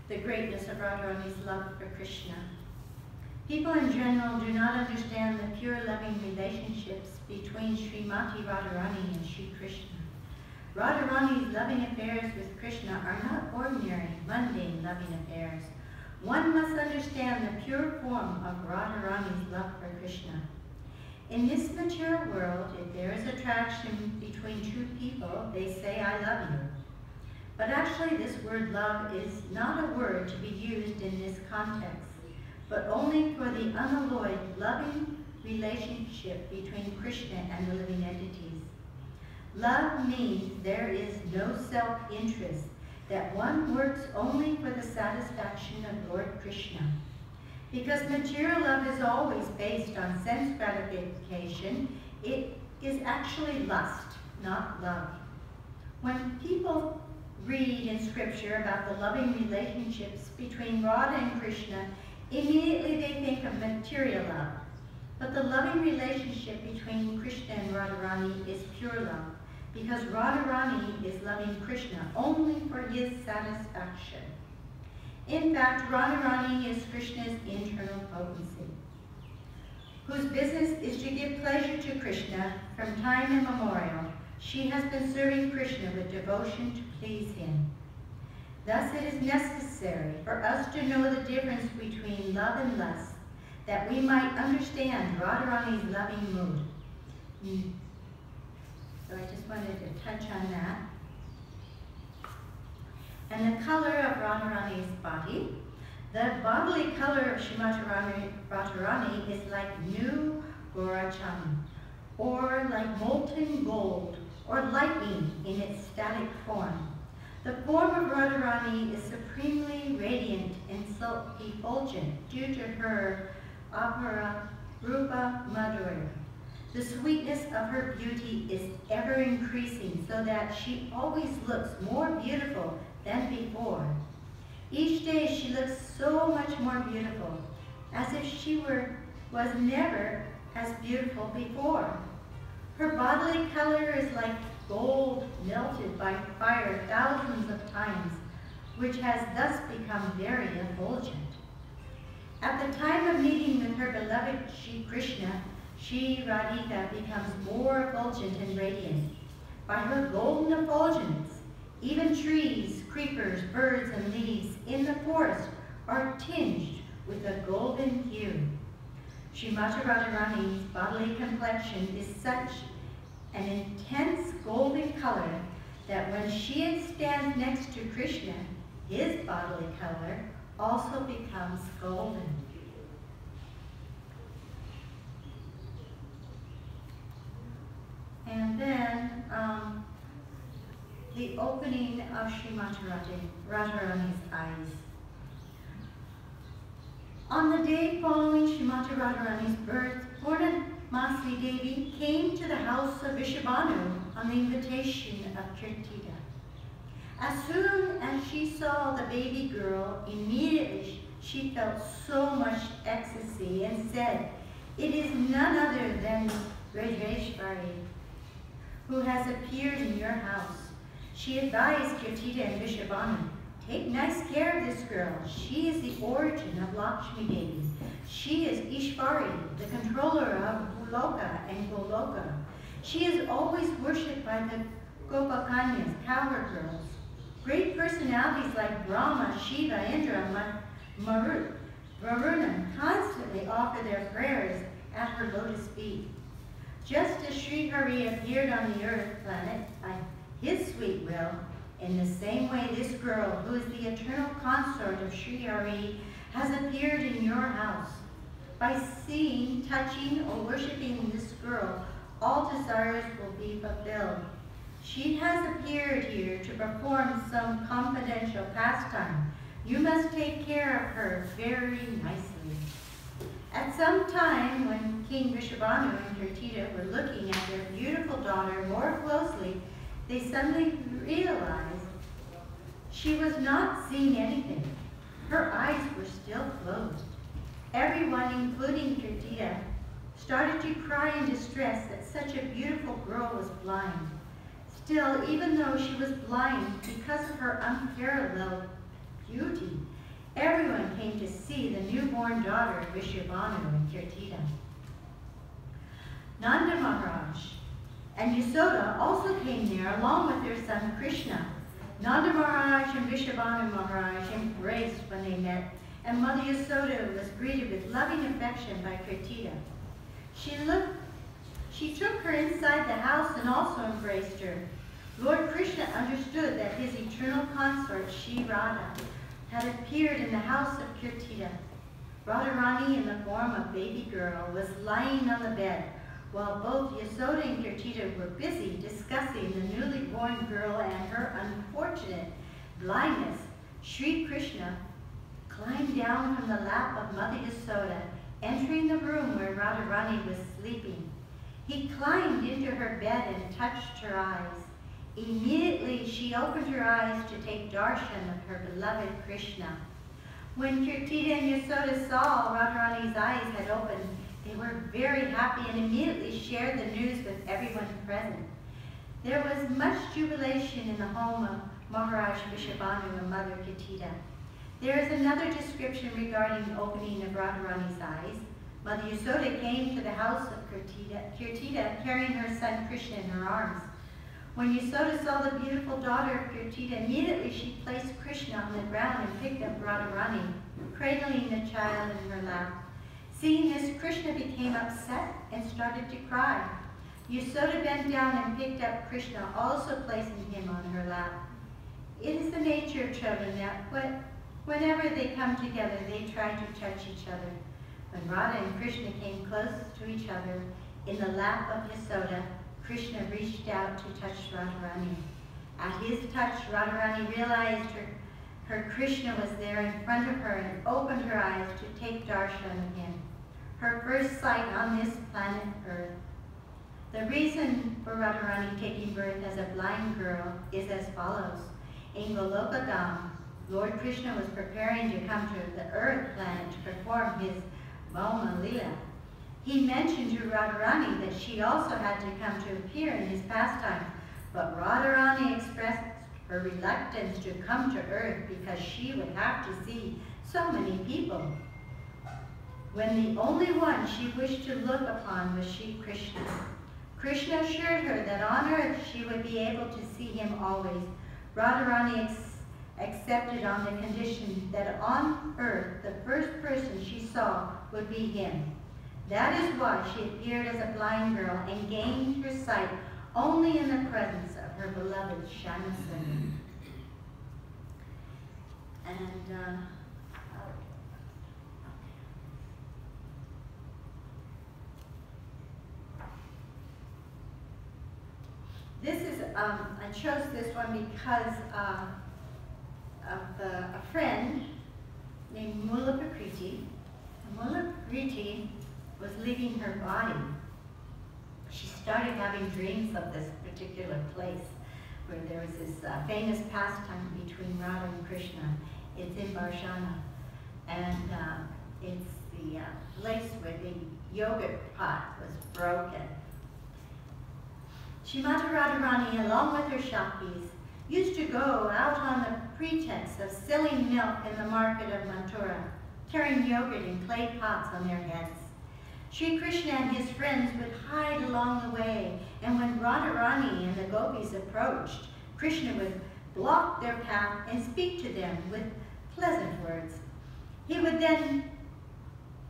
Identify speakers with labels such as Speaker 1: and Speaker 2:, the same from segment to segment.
Speaker 1: the greatness of Radharani's love for Krishna. People in general do not understand the pure loving relationships between Srimati Radharani and Sri Krishna. Radharani's loving affairs with Krishna are not ordinary, mundane loving affairs. One must understand the pure form of Radharani's love for Krishna. In this material world, if there is attraction between two people, they say, "I love you." But actually, this word love is not a word to be used in this context, but only for the unalloyed, loving relationship between Krishna and the living entities. Love means there is no self-interest, that one works only for the satisfaction of Lord Krishna. Because material love is always based on sense gratification, it is actually lust, not love. When people read in scripture about the loving relationships between Radha and Krishna, immediately they think of material love. But the loving relationship between Krishna and Radharani is pure love, because Radharani is loving Krishna only for his satisfaction. In fact, Radharani is Krishna's internal potency, whose business is to give pleasure to Krishna from time immemorial. She has been serving Krishna with devotion to please him. Thus it is necessary for us to know the difference between love and lust, that we might understand Radharani's loving mood. So I just wanted to touch on that. And the color of Radharani's body. The bodily color of Srimati Radharani is like new Goracham, or like molten gold, or lightning in its static form. The form of Radharani is supremely radiant and so effulgent due to her apara rupa madhurya. The sweetness of her beauty is ever increasing, so that she always looks more beautiful than before. Each day she looks so much more beautiful, as if she was never as beautiful before. Her bodily color is like gold melted by fire thousands of times, which has thus become very effulgent. At the time of meeting with her beloved Sri Krishna, Sri Radhika becomes more effulgent and radiant. By her golden effulgence, even trees, creepers, birds, and leaves in the forest are tinged with a golden hue. Srimati Radharani's bodily complexion is such an intense golden color that when she stands next to Krishna, his bodily color also becomes golden. And then the opening of Srimati Radharani's eyes. On the day following Srimati Radharani's birth, Purnamasi Devi came to the house of Vrishabhanu on the invitation of Kirtida. As soon as she saw the baby girl, immediately she felt so much ecstasy and said, "It is none other than Radheshvari, who has appeared in your house." She advised Kirtida and Vrishabhanu, "Take nice care of this girl. She is the origin of Lakshmi Devi. She is Ishvari, the controller of Bhuloka and Goloka. She is always worshipped by the Gopakanyas, cowherd girls. Great personalities like Brahma, Shiva, Indra, Marut, Varuna constantly offer their prayers at her lotus feet. Just as Sri Hari appeared on the earth planet by his sweet will, in the same way this girl, who is the eternal consort of Sri Hari, has appeared in your house. By seeing, touching, or worshiping this girl, all desires will be fulfilled. She has appeared here to perform some confidential pastime. You must take care of her very nicely." At some time, when King Vrishabhanu and Kirtida were looking at their beautiful daughter more closely, they suddenly realized she was not seeing anything. Her eyes were still closed. Everyone, including Kirtida, started to cry in distress that such a beautiful girl was blind. Still, even though she was blind because of her unparalleled beauty, Everyone came to see the newborn daughter of Vishwabhanu and Kirtida. Nanda Maharaj and Yasoda also came there along with their son Krishna. Nanda Maharaj and Vishwabhanu Maharaj embraced when they met, and Mother Yasoda was greeted with loving affection by Kirtida. She took her inside the house and also embraced her. Lord Krishna understood that his eternal consort, Shri Radha, had appeared in the house of Kirtida. Radharani, in the form of baby girl, was lying on the bed, while both Yasoda and Kirtida were busy discussing the newly born girl and her unfortunate blindness. Shri Krishna climbed down from the lap of Mother Yasoda, entering the room where Radharani was sleeping. He climbed into her bed and touched her eyes. Immediately she opened her eyes to take darshan of her beloved Krishna. When Kirtida and Yasoda saw Radharani's eyes had opened, they were very happy and immediately shared the news with everyone present. There was much jubilation in the home of Maharaj Vishwabhanu and Mother Kirtida. There is another description regarding the opening of Radharani's eyes. Mother Yasoda came to the house of Kirtida carrying her son Krishna in her arms. When Yasoda saw the beautiful daughter of Kirtida, immediately she placed Krishna on the ground and picked up Radharani, cradling the child in her lap. Seeing this, Krishna became upset and started to cry. Yasoda bent down and picked up Krishna, also placing him on her lap. It is the nature of children that whenever they come together, they try to touch each other. When Radha and Krishna came close to each other in the lap of Yasoda, Krishna reached out to touch Radharani. At his touch, Radharani realized her Krishna was there in front of her and opened her eyes to take darshan of him. Her first sight on this planet Earth. The reason for Radharani taking birth as a blind girl is as follows. In Golokadam, Lord Krishna was preparing to come to the Earth planet to perform his Bhauma Lila. He mentioned to Radharani that she also had to come to appear in his pastime, but Radharani expressed her reluctance to come to Earth because she would have to see so many people, when the only one she wished to look upon was Shri Krishna. Krishna assured her that on Earth she would be able to see him always. Radharani accepted on the condition that on Earth the first person she saw would be him. That is why she appeared as a blind girl and gained her sight only in the presence of her beloved Shyamsundar. And this is, I chose this one because of a friend named Mula Prakriti. Mula Prakriti was leaving her body. She started having dreams of this particular place where there was this famous pastime between Radha and Krishna. It's in Barshana, and it's the place where the yogurt pot was broken. Shrimati Radharani, along with her Shaktis, used to go out on the pretext of selling milk in the market of Mathura, carrying yogurt in clay pots on their heads. Shri Krishna and his friends would hide along the way, and when Radharani and the gopis approached, Krishna would block their path and speak to them with pleasant words. He would then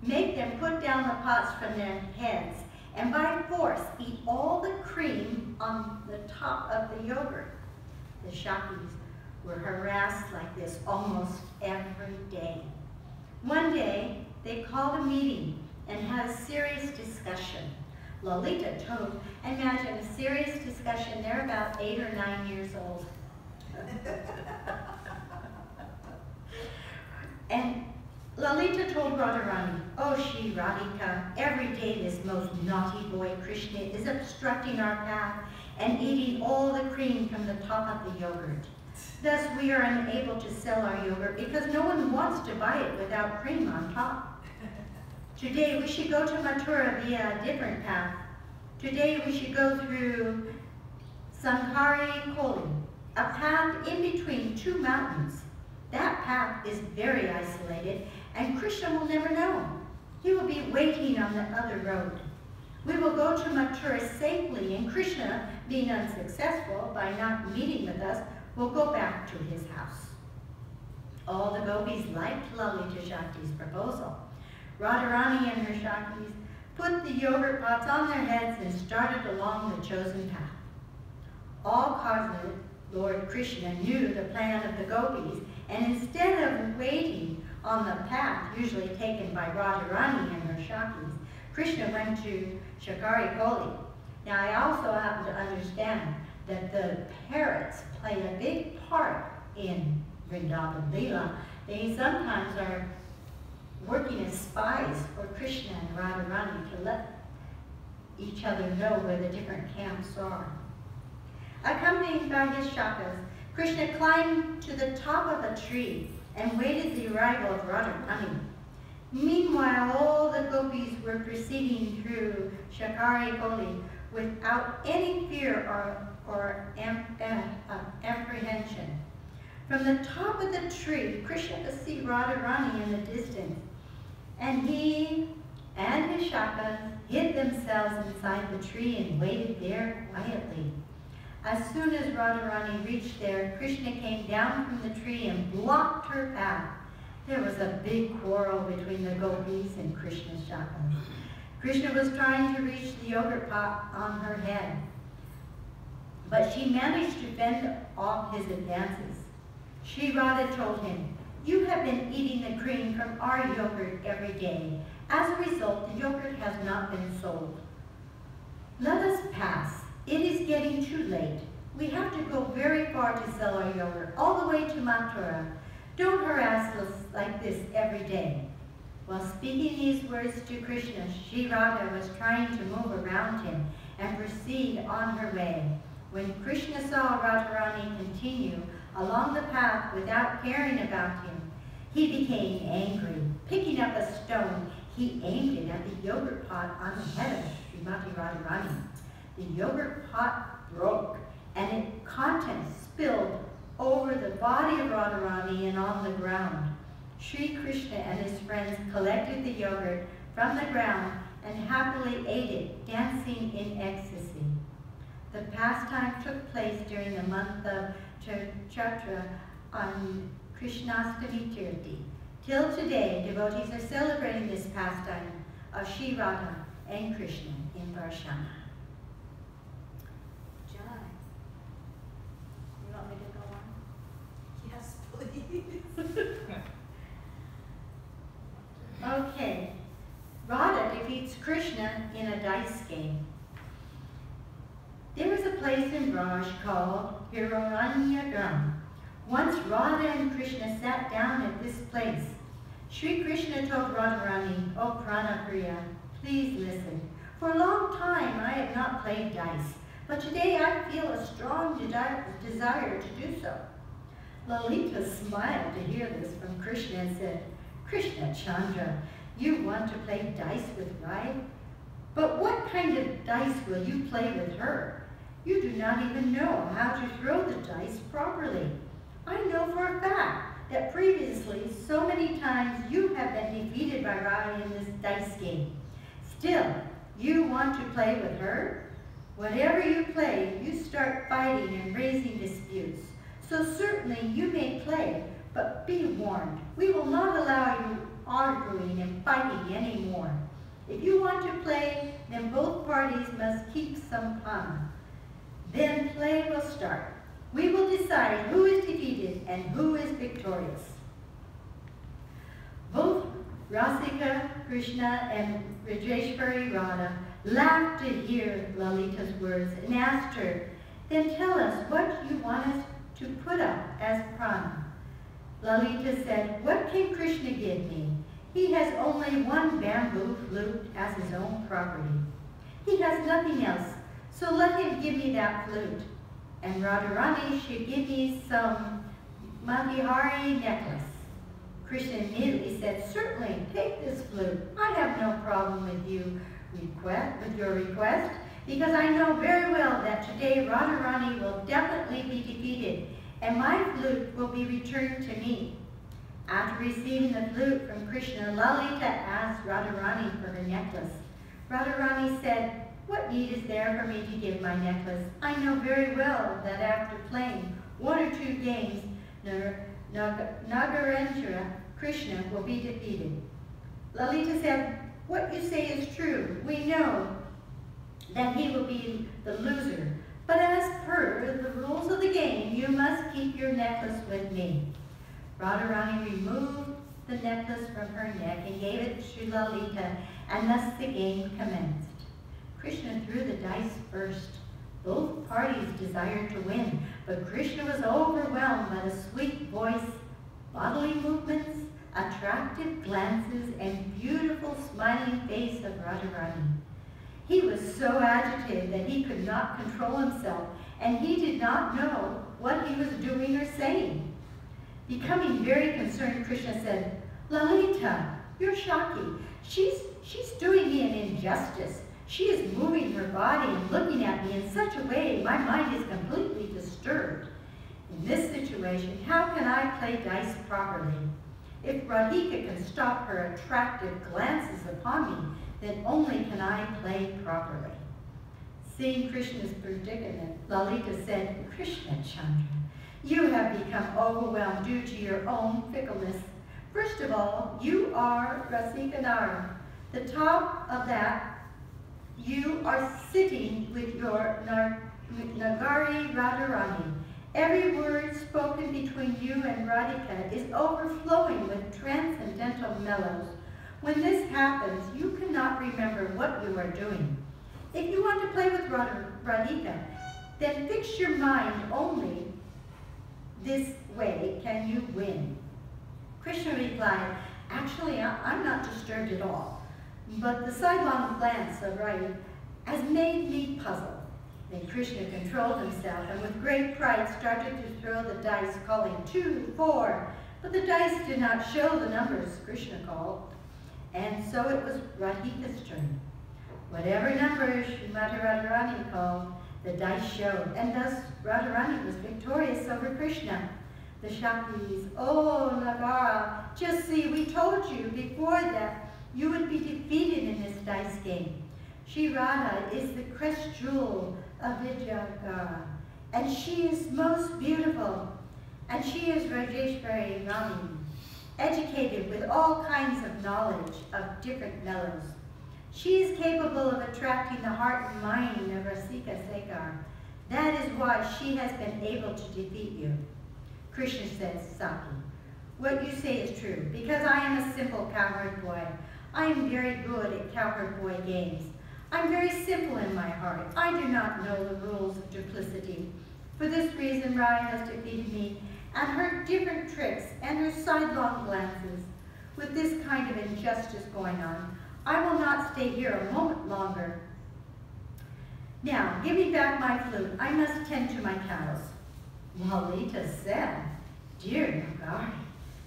Speaker 1: make them put down the pots from their heads and by force eat all the cream on the top of the yogurt. The Shaktis were harassed like this almost every day. One day, they called a meeting and had a serious discussion. Lalita told, imagine a serious discussion, they're about 8 or 9 years old. And Lalita told Radharani, oh Shri Radhika, every day this most naughty boy Krishna is obstructing our path and eating all the cream from the top of the yogurt. Thus we are unable to sell our yogurt because no one wants to buy it without cream on top. Today we should go to Mathura via a different path. Today we should go through Sankari Koli, a path in between two mountains. That path is very isolated, and Krishna will never know. He will be waiting on the other road. We will go to Mathura safely, and Krishna, being unsuccessful by not meeting with us, will go back to his house. All the gopis liked Lalita Shakti's proposal. Radharani and her Shaktis put the yogurt pots on their heads and started along the chosen path. All cosmic Lord Krishna knew the plan of the gopis, and instead of waiting on the path usually taken by Radharani and her Shaktis, Krishna went to Shikari Koli. Now I also happen to understand that the parrots play a big part in Vrindavan Leela. They sometimes are working as spies for Krishna and Radharani to let each other know where the different camps are. Accompanied by his shakas, Krishna climbed to the top of a tree and waited the arrival of Radharani. Meanwhile, all the gopis were proceeding through Shikari Koli without any fear or apprehension. From the top of the tree, Krishna could see Radharani in the distance, and he and his shakas hid themselves inside the tree and waited there quietly. As soon as Radharani reached there, Krishna came down from the tree and blocked her path. There was a big quarrel between the gopis and Krishna's shakas. Krishna was trying to reach the yogurt pot on her head, but she managed to fend off his advances. Sri Radha told him, "You have been eating the cream from our yogurt every day. As a result, the yogurt has not been sold. Let us pass. It is getting too late. We have to go very far to sell our yogurt, all the way to Mathura. Don't harass us like this every day." While speaking these words to Krishna, Sri Radha was trying to move around him and proceed on her way. When Krishna saw Radharani continue along the path without caring about him, he became angry. Picking up a stone, he aimed it at the yogurt pot on the head of Srimati Radharani. The yogurt pot broke, and its contents spilled over the body of Radharani and on the ground. Sri Krishna and his friends collected the yogurt from the ground and happily ate it, dancing in ecstasy. The pastime took place during the month of Chaitra on Krishnastami Tirthi. Till today, devotees are celebrating this pastime of Sri Radha and Krishna in Varshana. Jai. You want me to go on?
Speaker 2: Yes, please.
Speaker 1: Okay. Radha defeats Krishna in a dice game. There was a place in Braj called Hiranyagram. Once Radha and Krishna sat down at this place. Sri Krishna told Radharani, "Oh Pranapriya, please listen. For a long time I have not played dice, but today I feel a strong desire to do so." Lalita smiled to hear this from Krishna and said, "Krishna Chandra, you want to play dice with Rai? But what kind of dice will you play with her? You do not even know how to throw the dice properly. I know for a fact that previously so many times you have been defeated by Rai in this dice game. Still, you want to play with her? Whatever you play, you start fighting and raising disputes. So certainly you may play, but be warned, we will not allow you arguing and fighting anymore. If you want to play, then both parties must keep some fun. Then play will start. We will decide who is defeated and who is victorious." Both Rasika Krishna and Rajeshwari Radha laughed to hear Lalita's words and asked her, "Then tell us what you want us to put up as prana." Lalita said, "What can Krishna give me? He has only one bamboo flute as his own property. He has nothing else, so let him give me that flute. And Radharani should give me some Matihari necklace." Krishna immediately said, "Certainly, take this flute. I have no problem with your request, because I know very well that today Radharani will definitely be defeated, and my flute will be returned to me. After receiving the flute from Krishna, Lalita asked Radharani for her necklace. Radharani said, "What need is there for me to give my necklace? I know very well that after playing 1 or 2 games, Nagarendra Krishna will be defeated." Lalita said, "What you say is true. We know that he will be the loser. But as per the rules of the game, you must keep your necklace with me." Radharani removed the necklace from her neck and gave it to Lalita, and thus the game commenced. Krishna threw the dice first. Both parties desired to win, but Krishna was overwhelmed by the sweet voice, bodily movements, attractive glances, and beautiful smiling face of Radharani. He was so agitated that he could not control himself, and he did not know what he was doing or saying. Becoming very concerned, Krishna said, "Lalita, you're shocking. She's doing me an injustice. She is moving her body and looking at me in such a way my mind is completely disturbed. In this situation, how can I play dice properly? If Radhika can stop her attractive glances upon me, then only can I play properly." Seeing Krishna's predicament, Lalita said, "Krishna Chandra, you have become overwhelmed due to your own fickleness. First of all, you are Rasikanara. The top of that, you are sitting with your Nagari Radharani. Every word spoken between you and Radhika is overflowing with transcendental mellows. When this happens, you cannot remember what you are doing. If you want to play with Radhika, then fix your mind only. This way can you win." Krishna replied, "Actually, I'm not disturbed at all, but the sidelong glance of Radha has made me puzzled." Then Krishna controlled himself and with great pride started to throw the dice, calling 2, 4, but the dice did not show the numbers Krishna called, and so it was Radhika's turn. Whatever numbers Srimati Radharani called, the dice showed, and thus Radharani was victorious over Krishna. The Shaktis, "Oh, Nagara, just see, we told you before that you would be defeated in this dice game. Shri Radha is the crest jewel of Vidyagara, and she is most beautiful, and she is Rajeshwari Rani, educated with all kinds of knowledge of different mellows. She is capable of attracting the heart and mind of Rasika Sekar. That is why she has been able to defeat you." Krishna said, "Saki, what you say is true, because I am a simple cowherd boy. I am very good at cowherd boy games. I'm very simple in my heart. I do not know the rules of duplicity. For this reason, Radha has defeated me, and her different tricks and her sidelong glances. With this kind of injustice going on, I will not stay here a moment longer. Now, give me back my flute. I must tend to my cows." Lalita said, "Dear Nagari,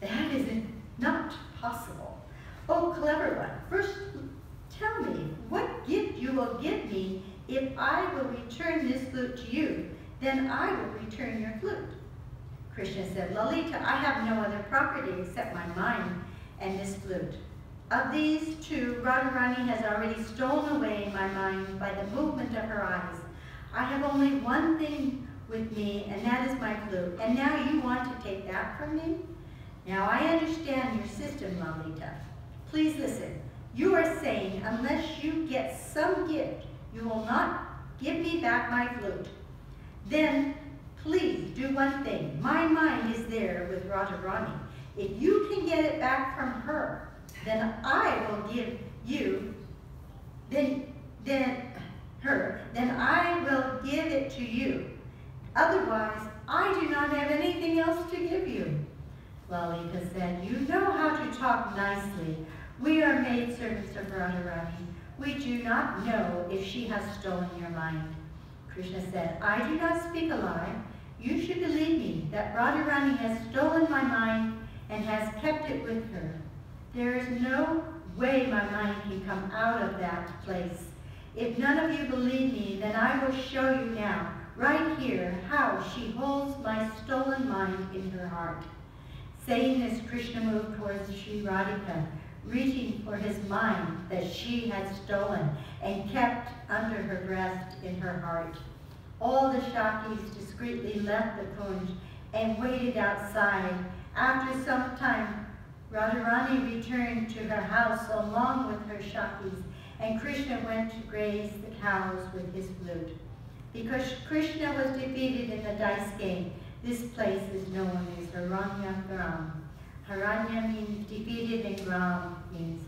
Speaker 1: that is not possible. Oh, clever one, first tell me what gift you will give me if I will return this flute to you. Then I will return your flute." Krishna said, "Lalita, I have no other property except my mind and this flute. Of these two, Radharani has already stolen away my mind by the movement of her eyes. I have only one thing with me, and that is my flute. And now you want to take that from me? Now I understand your system, Lalita. Please listen. You are saying unless you get some gift, you will not give me back my flute. Then please do one thing. My mind is there with Radharani. If you can get it back from her, then I will give you, then I will give it to you. Otherwise, I do not have anything else to give you." Lalita said, "You know how to talk nicely. We are maidservants of Radharani. We do not know if she has stolen your mind." Krishna said, "I do not speak a lie. You should believe me that Radharani has stolen my mind and has kept it with her. There is no way my mind can come out of that place. If none of you believe me, then I will show you now right here, how she holds my stolen mind in her heart. Saying this, Krishna moved towards Sri Radhika, reaching for his mind that she had stolen and kept under her breast in her heart. All the Shaktis discreetly left the kunj and waited outside. After some time, Radharani returned to her house along with her Shaktis, and Krishna went to graze the cows with his flute. Because Krishna was defeated in the dice game, this place is known as Haranya Gram. Haranya means defeated and Gram means